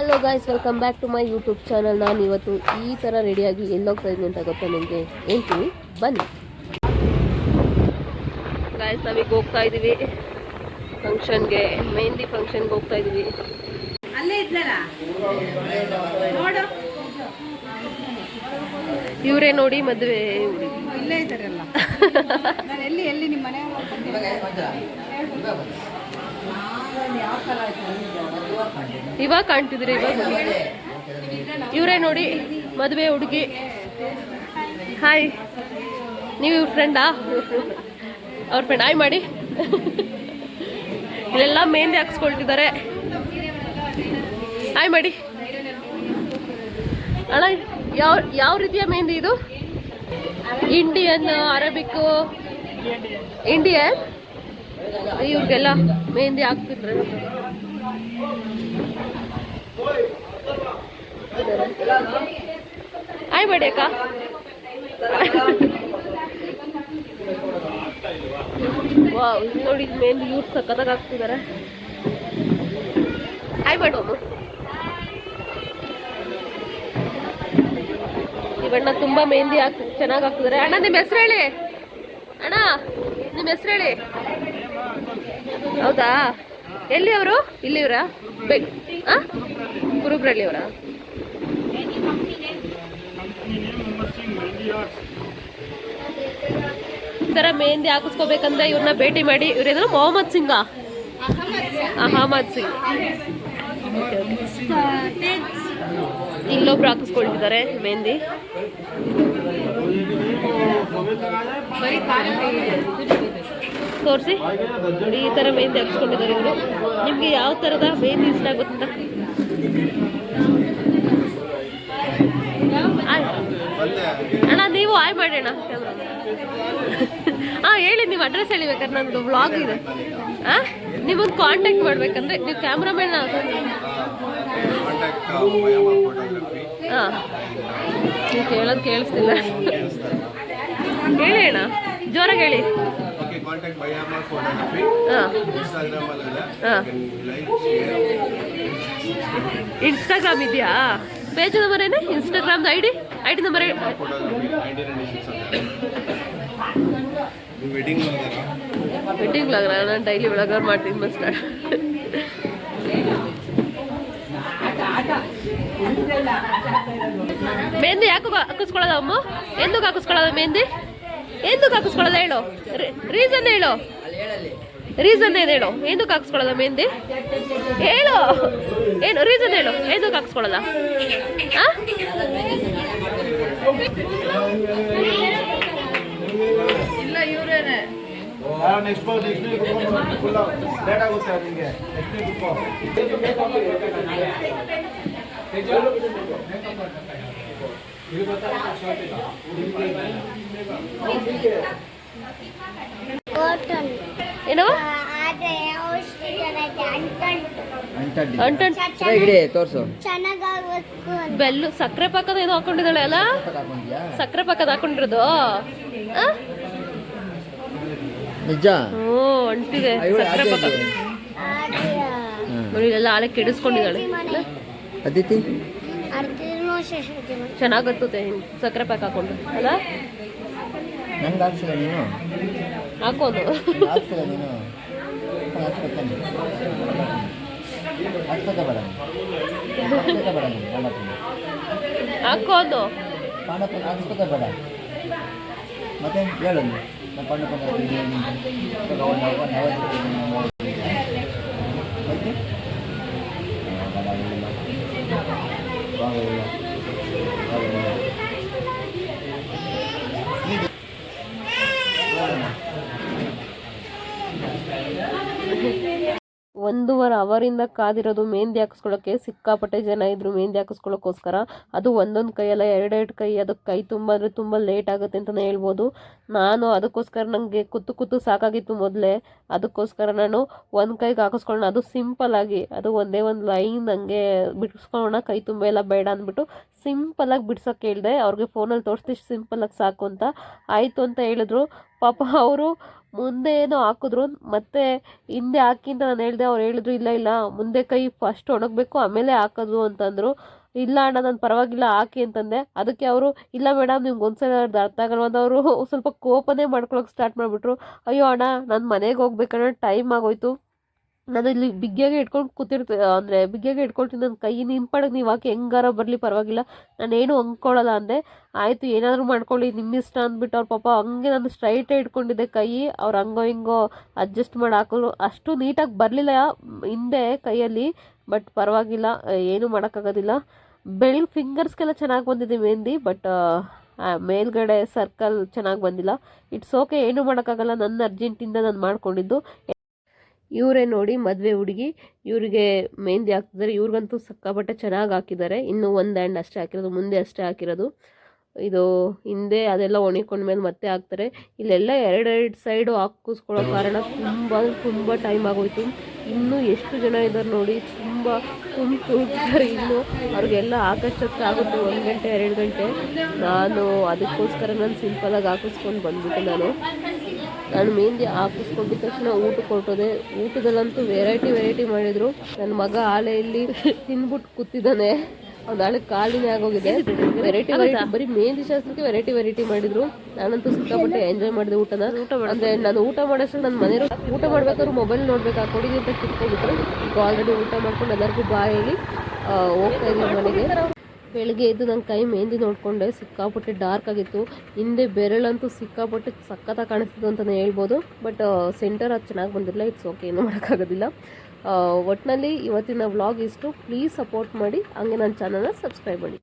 Hello guys, welcome back to my YouTube channel. ನಾನು ಇವತ್ತು ಈ ಥರ ರೆಡಿಯಾಗಿ ಎಲ್ಲೋಗ್ತಾ ಇದ್ದೀನಿ ಅಂತ ಗೊತ್ತಾ ನಿಮಗೆ? ಹೇಳ್ತೀವಿ ಬನ್ನಿ ಗಾಯ್ಸ್. ನಾವೀಗ ಹೋಗ್ತಾ ಇದ್ದೀವಿ ಫಂಕ್ಷನ್ಗೆ, ಮೆಹಂದಿ ಫಂಕ್ಷನ್ಗೆ ಹೋಗ್ತಾ ಇದ್ದೀವಿ. ಇವರೇ ನೋಡಿ ಮದುವೆ ಇಲ್ಲೇ ಇದ್ದಾರಲ್ಲ. ಎಲ್ಲಿ ನಿಮ್ಮ ಮನೆ ಇವಾಗ ಕಾಣ್ತಿದ್ರಿ? ಇವಾಗ ಇವರೇ ನೋಡಿ ಮದುವೆ ಹುಡುಗಿ. ಹಾಯ್, ನೀವು ಇವ್ರ ಫ್ರೆಂಡಾ? ಅವ್ರ ಫ್ರೆಂಡ್ ಹಾಯ್ ಮಾಡಿ. ಇಲ್ಲೆಲ್ಲ ಮೆಹಂದಿ ಹಾಕ್ಸ್ಕೊಳ್ತಿದ್ದಾರೆ. ಹಾಯ್ ಮಾಡಿ ಅಣ್ಣ. ಯಾವ ರೀತಿಯ ಮೆಹಂದಿ ಇದು? Indian, Arabic, Indian. ಇವ್ರಿಗೆಲ್ಲ ಮೆಹಂದಿ ಹಾಕ್ತಿದ್ರೆ ಹಾಯ್ ಮಾಡಿ ಅಕ್ಕ. ವಾವ್, ನೋಡಿ ಮೆಹಂದಿ ಇವ್ರು ಸಕ್ಕತ್ತಾಗಿ ಹಾಕ್ತಿದ್ದಾರೆ. ಹಾಯ್ ಮಾಡು. ಇವಣ್ಣ ತುಂಬಾ ಮೆಹಂದಿ ಚೆನ್ನಾಗಿ ಹಾಕ್ತಿದ್ದಾರೆ. ಅಣ್ಣ ನಿಮ್ಮ ಹೆಸರು ಹೇಳಿ. ಅಣ್ಣ ನಿಮ್ಮ ಹೆಸರು ಹೇಳಿ. ಹೌದಾ, ಎಲ್ಲಿ ಅವರು? ಇಲ್ಲಿ ಇವರ ಕುರುಬ್ರಳ್ಳಿ ಅವರ? ಈ ಥರ ಮೆಹಂದಿ ಹಾಕಿಸ್ಕೋಬೇಕಂದ್ರೆ ಇವ್ರನ್ನ ಭೇಟಿ ಮಾಡಿ. ಇವ್ರೇನು ಮೊಹಮ್ಮದ್ ಸಿಂಗ? ಅಹಮದ್ ಸಿಂಗ್. ಇಲ್ಲೊಬ್ರು ಹಾಕಿಸ್ಕೊಳ್ತಿದ್ದಾರೆ ಮೆಹಂದಿ. ತೋರಿಸಿ, ಈ ಥರ ಮೆಹಂದಿ ಹಾಕ್ಸ್ಕೊಂಡಿದ್ದಾರೆ ಇವರು. ನಿಮಗೆ ಯಾವ ಥರದ ಮೆಹಂದಿ ಇಷ್ಟ ಆಗುತ್ತ? ಅಣ್ಣ ನೀವು ಆಯ್ ಮಾಡೋಣ. ಹೇಳಿ, ನೀವು ಅಡ್ರೆಸ್ ಹೇಳಿ ಬೇಕಾದ್ರೆ, ನಂದು ವ್ಲಾಗ್ ಇದೆ. ನಿಮ್ಮನ್ನು ಕಾಂಟ್ಯಾಕ್ಟ್ ಮಾಡ್ಬೇಕಂದ್ರೆ ನೀವು ಕ್ಯಾಮ್ರಾಮನ್. ನೀವು ಕೇಳೋದು ಕೇಳಿಸ್ತಿಲ್ಲ. ಹೇಳಿ ಅಣ್ಣ, ಜೋರಾಗಿ ಹೇಳಿ. ಇನ್ಸ್ಟಾಗ್ರಾಮ್ ಇದೆಯಾ? ಪೇಜ್ ನಂಬರ್ ಏನೇ? ಇನ್ಸ್ಟಾಗ್ರಾಮ್ದು ಐಡಿ ನಂಬರ್ ವೆಡ್ಡಿಂಗ್ ಬ್ಲಾಗರ್. ನಾನು ಡೈಲಿ ಬ್ಲಾಗರ್ ಮಾಡ್ತೀನಿ ಮಸ್ತ್. ಮೆಹಂದಿ ಯಾಕೆ ಹಾಕಿಸ್ಕೊಳ್ಳೋದ ಅಮ್ಮ? ఎందుకు ಹಾಕಿಸ್ಕೊಳ್ಳೋದು ಮೆಹಂದಿ? ఎందుకు ಹಾಕಿಸ್ಕೊಳ್ಳೋದು ಹೇಳು? ರೀಸನ್ ಹೇಳು. ರೀಸನ್ ಏನು ಹೇಳು? ఎందుకు ಹಾಕಿಸ್ಕೊಳ್ಳೋದ ಮೆಹಂದಿ ಹೇಳು? ಏನು ರೀಸನ್ ಹೇಳು? ఎందుకు ಹಾಕಿಸ್ಕೊಳ್ಳೋದ? ಇಲ್ಲ ಇವರೇನೆ. ಏನು ಬೆಲ್ಲು ಸಕ್ಕರೆ ಪಾಕದ ಏನೋ ಹಾಕೊಂಡಿದ್ದಾಳೆ ಅಲ್ಲ? ಸಕ್ಕರೆ ಪಾಕದ ಹಾಕೊಂಡಿರೋದು ನಿಜ? ಅಂಟಿದೆ ಸಕ್ಕರೆ ಪಾಕ. ಎಲ್ಲ ಆಳೆ ಕೆಡಿಸ್ಕೊಂಡಿದ್ದಾಳೆ. ಅದಿತಿ ಚೆನ್ನಾಗತ್ತುತ್ತೆ ಸಕ್ಕರೆ ಪಾಕ ಹಾಕೊಂಡು ಅಲ್ಲ? ಹಾಕೋದು ಹಾಕೋದು ಮತ್ತೆ ಹೇಳೋದು. ಒಂದೂವರೆ ಅವರಿಂದ ಕಾದಿರೋದು ಮೆಹಂದಿ ಹಾಕಿಸ್ಕೊಳ್ಳೋಕ್ಕೆ. ಸಿಕ್ಕಾಪಟ್ಟೆ ಜನ ಇದ್ರು ಮೆಹಂದಿ ಹಾಕಿಸ್ಕೊಳ್ಳೋಕ್ಕೋಸ್ಕರ. ಅದು ಒಂದೊಂದು ಕೈಯಲ್ಲ, ಎರಡೆರಡು ಕೈ. ಅದಕ್ಕೆ ಕೈ ತುಂಬ ಅಂದರೆ ತುಂಬ ಲೇಟ್ ಆಗುತ್ತೆ ಅಂತಲೇ ಹೇಳ್ಬೋದು. ನಾನು ಅದಕ್ಕೋಸ್ಕರ ನನಗೆ ಕೂತು ಸಾಕಾಗಿತ್ತು ಮೊದಲೇ. ಅದಕ್ಕೋಸ್ಕರ ನಾನು ಒಂದು ಕೈಗೆ ಹಾಕಿಸ್ಕೊಳ್ಳೋಣ, ಅದು ಸಿಂಪಲ್ಲಾಗಿ, ಅದು ಒಂದೇ ಒಂದು ಲೈನ್ ಹಂಗೆ ಬಿಡಿಸ್ಕೊಳ್ಳೋಣ, ಕೈ ತುಂಬ ಎಲ್ಲ ಬೇಡ ಅಂದ್ಬಿಟ್ಟು ಸಿಂಪಲ್ಲಾಗಿ ಬಿಡ್ಸೋಕ್ಕೆ ಹೇಳಿದೆ. ಅವ್ರಿಗೆ ಫೋನಲ್ಲಿ ತೋರಿಸ್ತಿ ಸಿಂಪಲ್ಲಾಗಿ ಸಾಕು ಅಂತ. ಆಯಿತು ಅಂತ ಹೇಳಿದ್ರು. ಪಾಪ ಅವರು ಮುಂದೆ ಏನೋ ಹಾಕಿದ್ರು, ಮತ್ತೆ ಹಿಂದೆ ಹಾಕಿ ಅಂತ ನಾನು ಹೇಳಿದೆ. ಅವ್ರು ಹೇಳಿದ್ರು ಇಲ್ಲ ಮುಂದೆ ಕೈ ಫಸ್ಟ್ ಒಣಗಬೇಕು ಆಮೇಲೆ ಹಾಕೋದು ಅಂತಂದರು. ಇಲ್ಲ ಅಣ್ಣ ನಾನು ಪರವಾಗಿಲ್ಲ ಹಾಕಿ ಅಂತಂದೆ. ಅದಕ್ಕೆ ಅವರು ಇಲ್ಲ ಮೇಡಮ್ ನಿಮ್ಗೆ ಒಂದ್ಸಲ ಅರ್ಥ ಆಗಲ್ಲ ಅಂತ ಅವರು ಸ್ವಲ್ಪ ಕೋಪನೇ ಮಾಡ್ಕೊಳಕ್ಕೆ ಸ್ಟಾರ್ಟ್ ಮಾಡಿಬಿಟ್ರು. ಅಯ್ಯೋ ಅಣ್ಣ ನಾನು ಮನೆಗೆ ಹೋಗ್ಬೇಕಣ್ಣ, ಟೈಮ್ ಆಗೋಯ್ತು, ನಾನು ಇಲ್ಲಿ ಬಿಗ್ಗೆಗೆ ಇಟ್ಕೊಂಡು ಅಂದರೆ ಬಿಗ್ಗೆಗೆ ಇಟ್ಕೊಳ್ತೀನಿ, ನನ್ನ ಕೈ ನಿಮ್ಮ ಪಾಡಿಗೆ ನೀವು ಹಾಕಿ ಹೆಂಗಾರ ಬರಲಿ ಪರವಾಗಿಲ್ಲ, ನಾನೇನು ಅಂದ್ಕೊಳ್ಳಲ್ಲ ಅಂದೆ. ಆಯಿತು ಏನಾದರೂ ಮಾಡ್ಕೊಳ್ಳಿ ನಿಮ್ಮ ಇಷ್ಟ ಅಂದ್ಬಿಟ್ಟು ಅವ್ರ ಪಾಪ ಹಂಗೆ ನಾನು ಸ್ಟ್ರೈಟೇ ಇಟ್ಕೊಂಡಿದ್ದೆ ಕೈ, ಅವ್ರು ಹಂಗೋ ಹಿಂಗೋ ಅಡ್ಜಸ್ಟ್ ಮಾಡಿ ಹಾಕೋರು. ಅಷ್ಟು ನೀಟಾಗಿ ಬರಲಿಲ್ಲ ಹಿಂದೆ ಕೈಯಲ್ಲಿ, ಬಟ್ ಪರವಾಗಿಲ್ಲ, ಏನೂ ಮಾಡೋಕ್ಕಾಗೋದಿಲ್ಲ. ಫಿಂಗರ್ಸ್ಗೆಲ್ಲ ಚೆನ್ನಾಗಿ ಬಂದಿದೆ ಮೆಹಂದಿ, ಬಟ್ ಮೇಲ್ಗಡೆ ಸರ್ಕಲ್ ಚೆನ್ನಾಗಿ ಬಂದಿಲ್ಲ. ಇಟ್ಸ್ ಓಕೆ, ಏನೂ ಮಾಡೋಕ್ಕಾಗಲ್ಲ, ನನ್ನ ಅರ್ಜೆಂಟಿಂದ ನಾನು ಮಾಡ್ಕೊಂಡಿದ್ದು. ಇವರೇ ನೋಡಿ ಮದುವೆ ಹುಡುಗಿ, ಇವರಿಗೆ ಮೆಹಂದಿ ಹಾಕ್ತಿದ್ದಾರೆ. ಇವ್ರಿಗಂತೂ ಸಿಕ್ಕಾಪಟ್ಟೆ ಚೆನ್ನಾಗಿ ಹಾಕಿದ್ದಾರೆ. ಇನ್ನೂ ಒಂದು ಹ್ಯಾಂಡ್ ಅಷ್ಟೇ ಹಾಕಿರೋದು, ಮುಂದೆ ಅಷ್ಟೇ ಹಾಕಿರೋದು. ಇದು ಹಿಂದೆ ಅದೆಲ್ಲ ಒಣಕೊಂಡ್ಮೇಲೆ ಮತ್ತೆ ಹಾಕ್ತಾರೆ. ಇಲ್ಲೆಲ್ಲ ಎರಡೆರಡು ಸೈಡು ಹಾಕಿಸ್ಕೊಳ್ಳೋ ಕಾರಣ ತುಂಬ ಟೈಮ್ ಆಗೋಯ್ತು. ಇನ್ನೂ ಎಷ್ಟು ಜನ ಇದ್ದಾರೆ ನೋಡಿ, ತುಂಬ ತುಳ್ತಾರೆ. ಇನ್ನೂ ಅವ್ರಿಗೆಲ್ಲ ಹಾಕೋಷ್ಟೊತ್ತು ಆಗುತ್ತೆ 1 ಗಂಟೆ 2 ಗಂಟೆ. ನಾನು ಅದಕ್ಕೋಸ್ಕರ ನಾನು ಸಿಂಪಲಾಗಿ ಹಾಕಿಸ್ಕೊಂಡು ಬಂದ್ಬಿಟ್ಟೆ. ನಾನು ಮೆಹಂದಿ ಹಾಕಿಸ್ಕೊಂಡಿದ್ದ ತಕ್ಷಣ ಊಟಕ್ಕೆ ಹೊರಟೋದೆ. ಊಟದಲ್ಲಂತೂ ವೆರೈಟಿ ಮಾಡಿದರು. ನನ್ನ ಮಗ ಆಲೆಯಲ್ಲಿ ತಿಂದ್ಬಿಟ್ಟು ಕೂತಿದ್ದಾನೆ, ಒಂದು ಆಳೆ ಖಾಲಿನೇ ಆಗೋಗಿದೆ. ವೆರೈಟಿ ಬರೀ ಮೆಹಂದಿ ಶಾಸ್ತ್ರಕ್ಕೆ ವೆರೈಟಿ ಮಾಡಿದ್ರು. ನಾನಂತೂ ಸಿಕ್ಕಾಪಟ್ಟೆ ಎಂಜಾಯ್ ಮಾಡಿದೆ ಊಟನ. ಅಂದರೆ ನಾನು ಊಟ ಮಾಡೋಷ್ಟು ನನ್ನ ಮನೆಯವರು ಊಟ ಮಾಡ್ಬೇಕಾದ್ರು ಮೊಬೈಲ್ ನೋಡ್ಬೇಕು ಹಾಕೊಂಡಿದ್ದೆ ಅಂತ ಕಿತ್ಕೊಂಡ್ಬಿಟ್ರು. ಈಗ ಆಲ್ರೆಡಿ ಊಟ ಮಾಡ್ಕೊಂಡು ಎಲ್ಲರಿಗೂ ಬಾಯ್ ಹೇಳಿ ಹೋಗ್ತಾ ಇದ್ದೀನಿ ಮನೆಗೆ. ಬೆಳಗ್ಗೆ ಎದ್ದು ನನ್ನ ಕೈ ಮೆಹಂದಿ ನೋಡಿಕೊಂಡೆ, ಸಿಕ್ಕಾಪಟ್ಟೆ ಡಾರ್ಕ್ ಆಗಿತ್ತು. ಹಿಂದೆ ಬೆರಳಂತೂ ಸಿಕ್ಕಾಪಟ್ಟೆ ಸಖತ್ತಾಗಿ ಕಾಣಿಸ್ತಿತ್ತು ಅಂತಲೇ ಹೇಳ್ಬೋದು. ಬಟ್ ಸೆಂಟರ್ ಅದು ಚೆನ್ನಾಗಿ ಬಂದಿರಲಿಲ್ಲ. ಇಟ್ಸ್ ಓಕೆ, ಏನೂ ಮಾಡೋಕ್ಕಾಗೋದಿಲ್ಲ. ಒಟ್ಟಿನಲ್ಲಿ ಇವತ್ತಿನ ವ್ಲಾಗ್ ಇಷ್ಟು. ಪ್ಲೀಸ್ ಸಪೋರ್ಟ್ ಮಾಡಿ, ಹಂಗೆ ನನ್ನ ಚಾನಲ್ನ ಸಬ್ಸ್ಕ್ರೈಬ್ ಮಾಡಿ.